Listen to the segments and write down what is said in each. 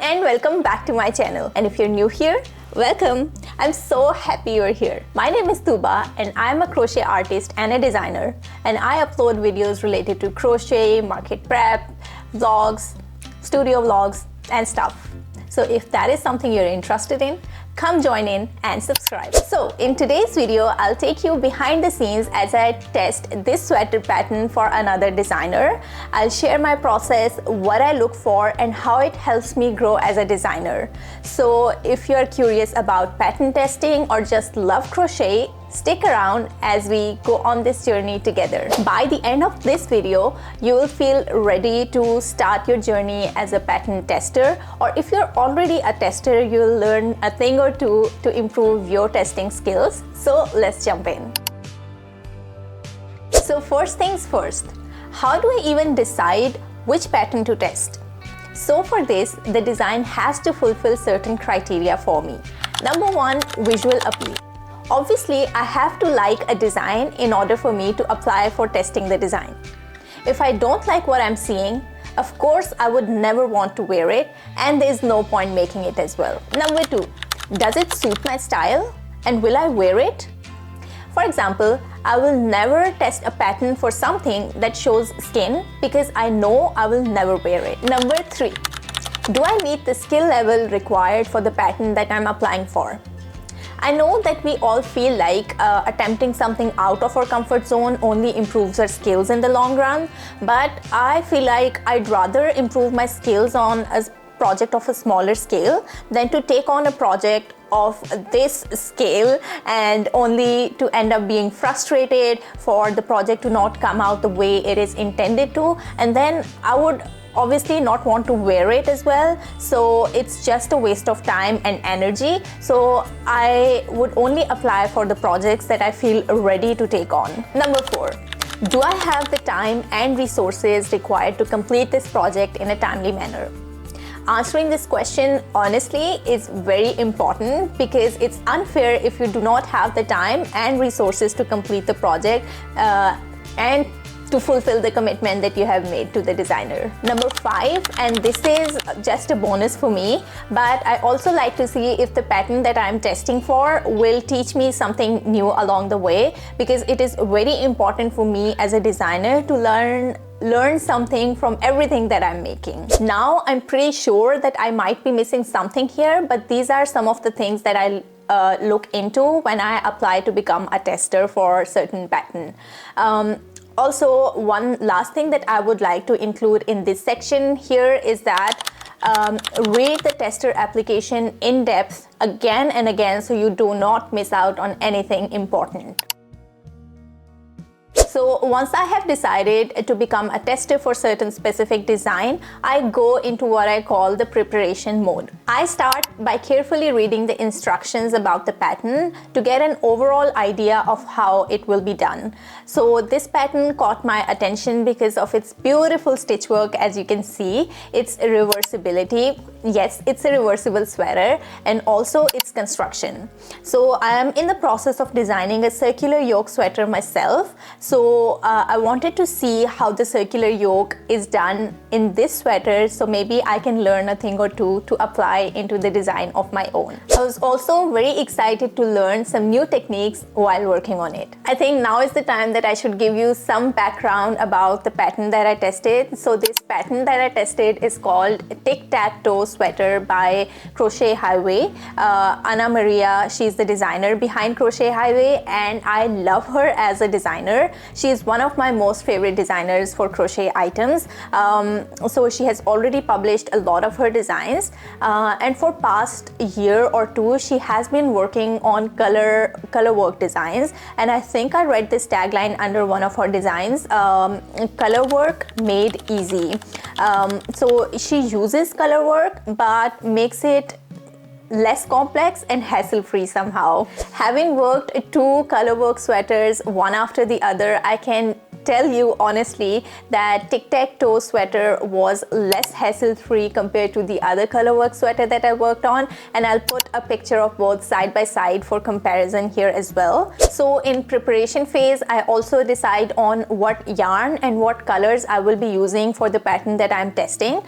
And welcome back to my channel. And if you're new here, welcome. I'm so happy you're here. My name is Tuba and I'm a crochet artist and a designer, and I upload videos related to crochet, market prep, vlogs, studio vlogs and stuff. So if that is something you're interested in, come join in and subscribe. So in today's video, I'll take you behind the scenes as I test this sweater pattern for another designer. I'll share my process, what I look for, and how it helps me grow as a designer. So if you're curious about pattern testing or just love crochet, stick around as we go on this journey together. By the end of this video, you will feel ready to start your journey as a pattern tester, or if you're already a tester, you'll learn a thing or two to improve your testing skills. So let's jump in. So first things first, how do I even decide which pattern to test? So for this, the design has to fulfill certain criteria for me. Number one, visual appeal. Obviously, I have to like a design in order for me to apply for testing the design. If I don't like what I'm seeing, of course, I would never want to wear it, and there's no point making it as well. Number two, does it suit my style, and will I wear it? For example, I will never test a pattern for something that shows skin because I know I will never wear it. Number three, do I meet the skill level required for the pattern that I'm applying for? I know that we all feel like attempting something out of our comfort zone only improves our skills in the long run, but I feel like I'd rather improve my skills on a project of a smaller scale than to take on a project of this scale and only to end up being frustrated for the project to not come out the way it is intended to, and then I would obviously not want to wear it as well, so it's just a waste of time and energy. So I would only apply for the projects that I feel ready to take on. Number four, do I have the time and resources required to complete this project in a timely manner? Answering this question honestly is very important because it's unfair if you do not have the time and resources to complete the project and to fulfill the commitment that you have made to the designer. Number five, and this is just a bonus for me, but I also like to see if the pattern that I'm testing for will teach me something new along the way, because it is very important for me as a designer to learn something from everything that I'm making. Now, I'm pretty sure that I might be missing something here, but these are some of the things that I look into when I apply to become a tester for a certain pattern. Also, one last thing that I would like to include in this section here is that read the tester application in depth again and again so you do not miss out on anything important. So once I have decided to become a tester for certain specific design, I go into what I call the preparation mode. I start by carefully reading the instructions about the pattern to get an overall idea of how it will be done. So this pattern caught my attention because of its beautiful stitch work. As you can see, its reversibility. Yes, it's a reversible sweater, and also its construction. So I am in the process of designing a circular yoke sweater myself. So I wanted to see how the circular yoke is done in this sweater, so maybe I can learn a thing or two to apply into the design of my own. I was also very excited to learn some new techniques while working on it. I think now is the time that I should give you some background about the pattern that I tested. So this pattern that I tested is called Tic-Tac-Toe Sweater by Crochet Highway. Anna Maria, she's the designer behind Crochet Highway, and I love her as a designer. She is one of my most favorite designers for crochet items. So she has already published a lot of her designs, and for past year or two she has been working on color work designs, and I think I read this tagline under one of her designs, color work made easy. So she uses color work but makes it less complex and hassle-free somehow. Having worked two colorwork sweaters one after the other, I can tell you honestly that tic-tac-toe sweater was less hassle-free compared to the other colorwork sweater that I worked on, and I'll put a picture of both side by side for comparison here as well. So in preparation phase, I also decide on what yarn and what colors I will be using for the pattern that I'm testing.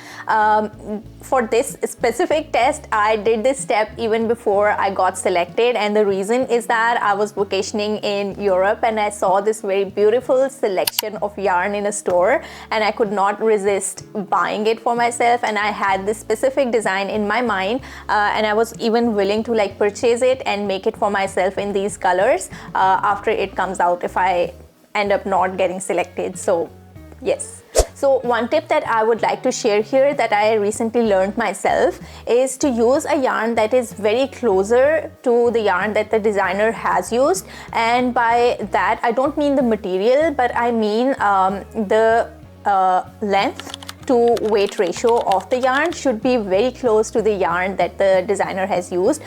For this specific test, I did this step even before I got selected, and the reason is that I was vacationing in Europe and I saw this very beautiful selection of yarn in a store, and I could not resist buying it for myself, and I had this specific design in my mind, and I was even willing to like purchase it and make it for myself in these colors after it comes out if I end up not getting selected. So yes. So one tip that I would like to share here that I recently learned myself is to use a yarn that is very closer to the yarn that the designer has used. And by that, I don't mean the material, but I mean the length to weight ratio of the yarn should be very close to the yarn that the designer has used.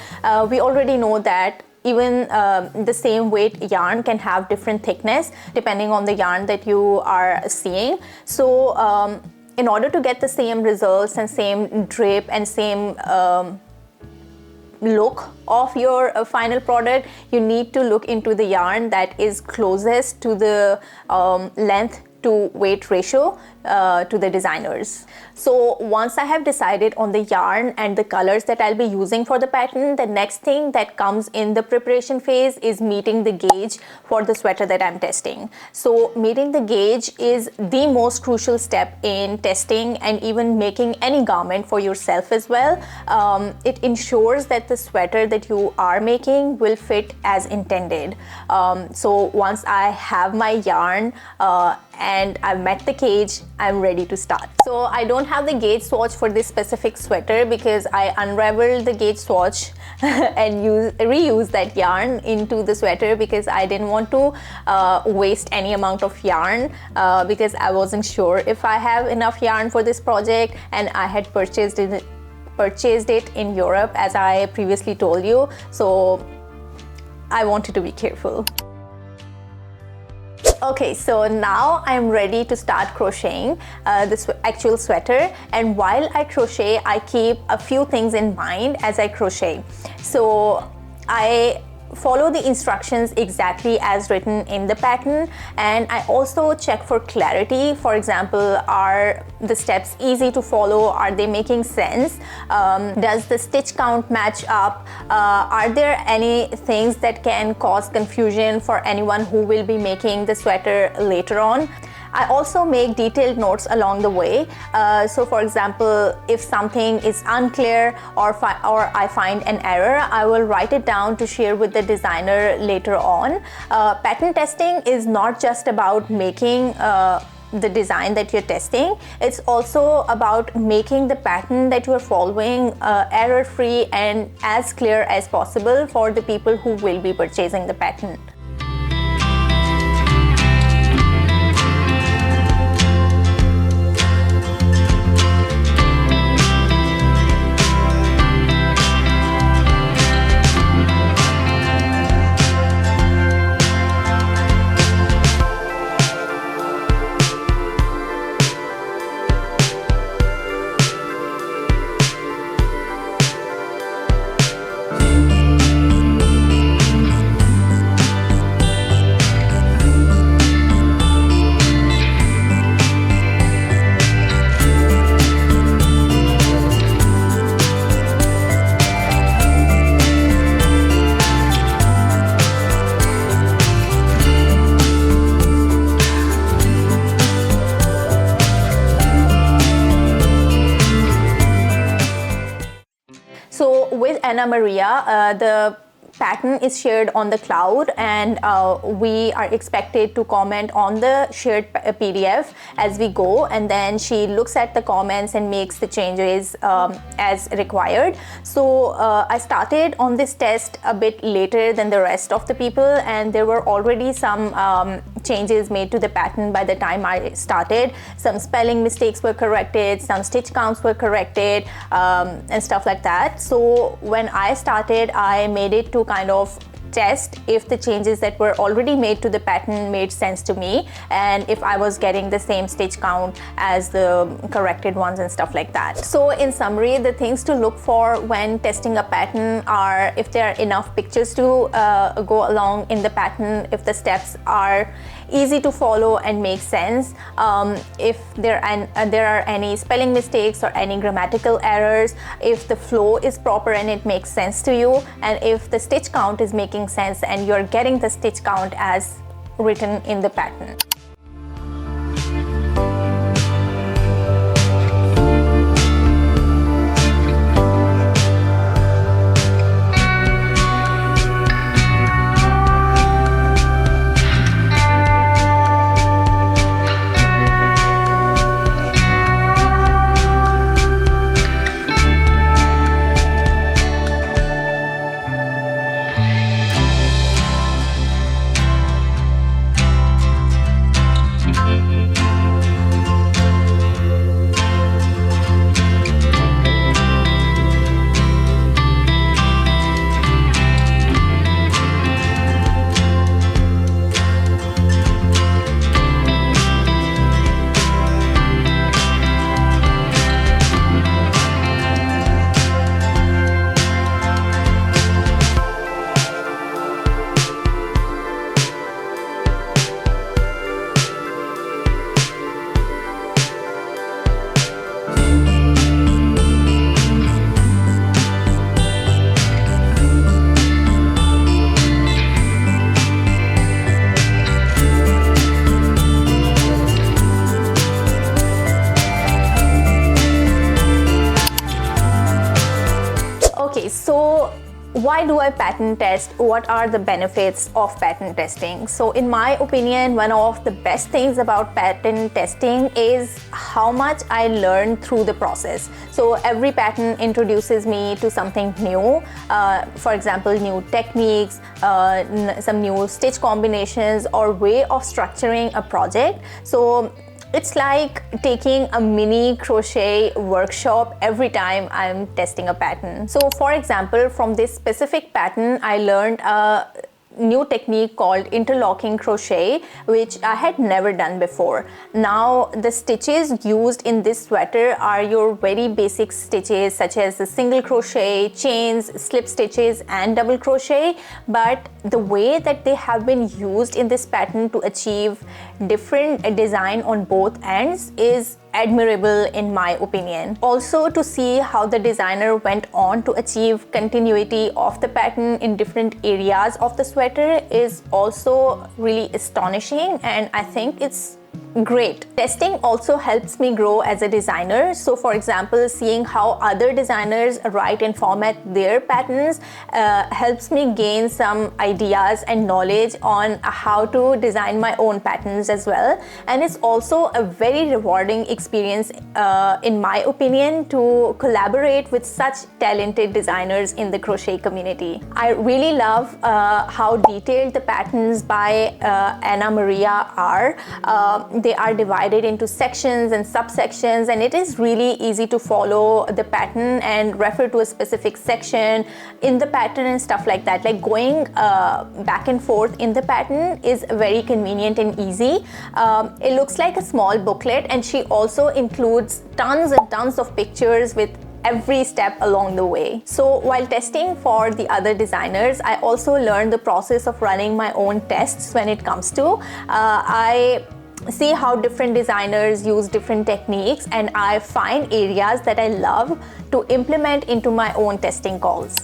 We already know that even the same weight yarn can have different thickness depending on the yarn that you are seeing. So in order to get the same results and same drape and same look of your final product, you need to look into the yarn that is closest to the length to weight ratio to the designers. So once I have decided on the yarn and the colors that I'll be using for the pattern, the next thing that comes in the preparation phase is meeting the gauge for the sweater that I'm testing. So meeting the gauge is the most crucial step in testing and even making any garment for yourself as well. It ensures that the sweater that you are making will fit as intended. So once I have my yarn and I've met the gauge, I'm ready to start. So I don't have the gauge swatch for this specific sweater because I unraveled the gauge swatch and reuse that yarn into the sweater because I didn't want to waste any amount of yarn because I wasn't sure if I have enough yarn for this project, and I had purchased it in Europe as I previously told you, so I wanted to be careful. Okay, so now I'm ready to start crocheting this actual sweater, and while I crochet, I keep a few things in mind as I crochet. So I follow the instructions exactly as written in the pattern, and I also check for clarity. For example, are the steps easy to follow? Are they making sense? Does the stitch count match up? Are there any things that can cause confusion for anyone who will be making the sweater later on? I also make detailed notes along the way. So for example, if something is unclear or I find an error, I will write it down to share with the designer later on. Pattern testing is not just about making the design that you're testing. It's also about making the pattern that you're following error-free and as clear as possible for the people who will be purchasing the pattern. So with Anna Maria, the pattern is shared on the cloud, and we are expected to comment on the shared PDF as we go, and then she looks at the comments and makes the changes as required. So I started on this test a bit later than the rest of the people, and there were already some changes made to the pattern by the time I started. Some spelling mistakes were corrected, some stitch counts were corrected, and stuff like that. So when I started, I made it to kind of test if the changes that were already made to the pattern made sense to me, and if I was getting the same stitch count as the corrected ones and stuff like that. So in summary, the things to look for when testing a pattern are if there are enough pictures to go along in the pattern, if the steps are easy to follow and make sense, if there are any spelling mistakes or any grammatical errors, if the flow is proper and it makes sense to you, and if the stitch count is making sense and you're getting the stitch count as written in the pattern. So why do I pattern test? What are the benefits of pattern testing? So in my opinion, one of the best things about pattern testing is how much I learn through the process. So every pattern introduces me to something new. For example, new techniques, some new stitch combinations or way of structuring a project. So it's like taking a mini crochet workshop every time I'm testing a pattern. So for example, from this specific pattern, I learned a new technique called interlocking crochet, which I had never done before. Now the stitches used in this sweater are your very basic stitches such as the single crochet, chains, slip stitches and double crochet, but the way that they have been used in this pattern to achieve different design on both ends is admirable in my opinion. Also, to see how the designer went on to achieve continuity of the pattern in different areas of the sweater is also really astonishing, and I think it's great. Testing also helps me grow as a designer. So for example, seeing how other designers write and format their patterns helps me gain some ideas and knowledge on how to design my own patterns as well. And it's also a very rewarding experience in my opinion to collaborate with such talented designers in the crochet community. I really love how detailed the patterns by Anna Maria are. They are divided into sections and subsections, and it is really easy to follow the pattern and refer to a specific section in the pattern and stuff like that. Like going back and forth in the pattern is very convenient and easy. It looks like a small booklet, and she also includes tons and tons of pictures with every step along the way. So while testing for the other designers, I also learned the process of running my own tests when it comes to I see how different designers use different techniques, and I find areas that I love to implement into my own testing calls.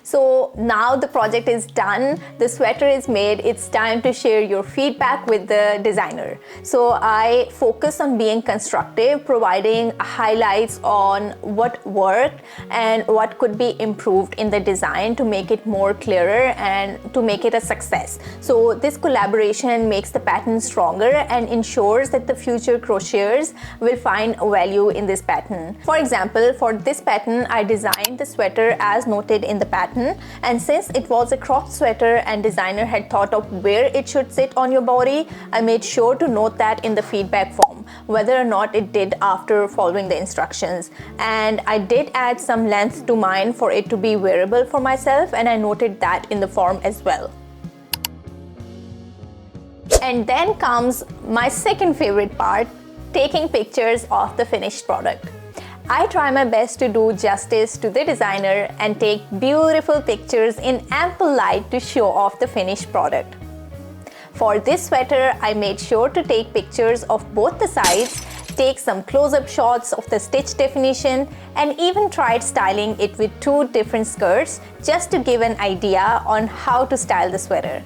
So now the project is done, the sweater is made, it's time to share your feedback with the designer. So I focus on being constructive, providing highlights on what worked and what could be improved in the design to make it more clearer and to make it a success. So this collaboration makes the pattern stronger and ensures that the future crocheters will find value in this pattern. For example, for this pattern, I designed the sweater as noted in the pattern, pattern, and since it was a cropped sweater and designer had thought of where it should sit on your body, I made sure to note that in the feedback form, whether or not it did after following the instructions. And I did add some length to mine for it to be wearable for myself, and I noted that in the form as well. And then comes my second favorite part, taking pictures of the finished product. I try my best to do justice to the designer and take beautiful pictures in ample light to show off the finished product. For this sweater, I made sure to take pictures of both the sides, take some close-up shots of the stitch definition, and even tried styling it with two different skirts just to give an idea on how to style the sweater.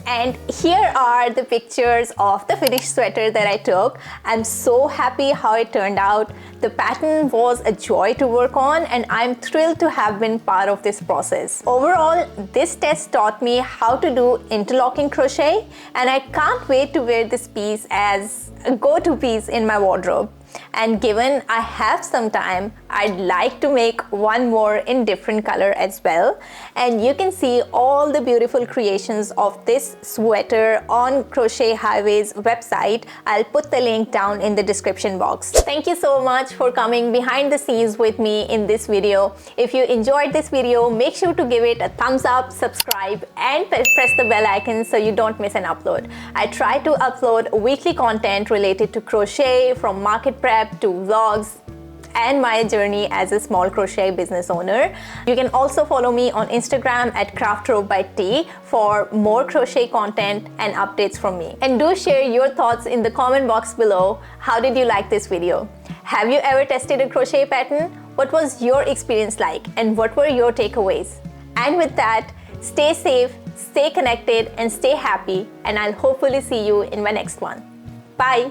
And here are the pictures of the finished sweater that I took. I'm so happy how it turned out. The pattern was a joy to work on, and I'm thrilled to have been part of this process. Overall, this test taught me how to do interlocking crochet, and I can't wait to wear this piece as a go-to piece in my wardrobe. And given I have some time, I'd like to make one more in different color as well. And you can see all the beautiful creations of this sweater on Crochet Highway's website. I'll put the link down in the description box. Thank you so much for coming behind the scenes with me in this video. If you enjoyed this video, make sure to give it a thumbs up, subscribe, and press the bell icon so you don't miss an upload. I try to upload weekly content related to crochet, from market prep to vlogs and my journey as a small crochet business owner. You can also follow me on Instagram at craftrobe for more crochet content and updates from me. And do share your thoughts in the comment box below. How did you like this video? Have you ever tested a crochet pattern? What was your experience like, and what were your takeaways? And with that, stay safe, stay connected, and stay happy, and I'll hopefully see you in my next one. Bye!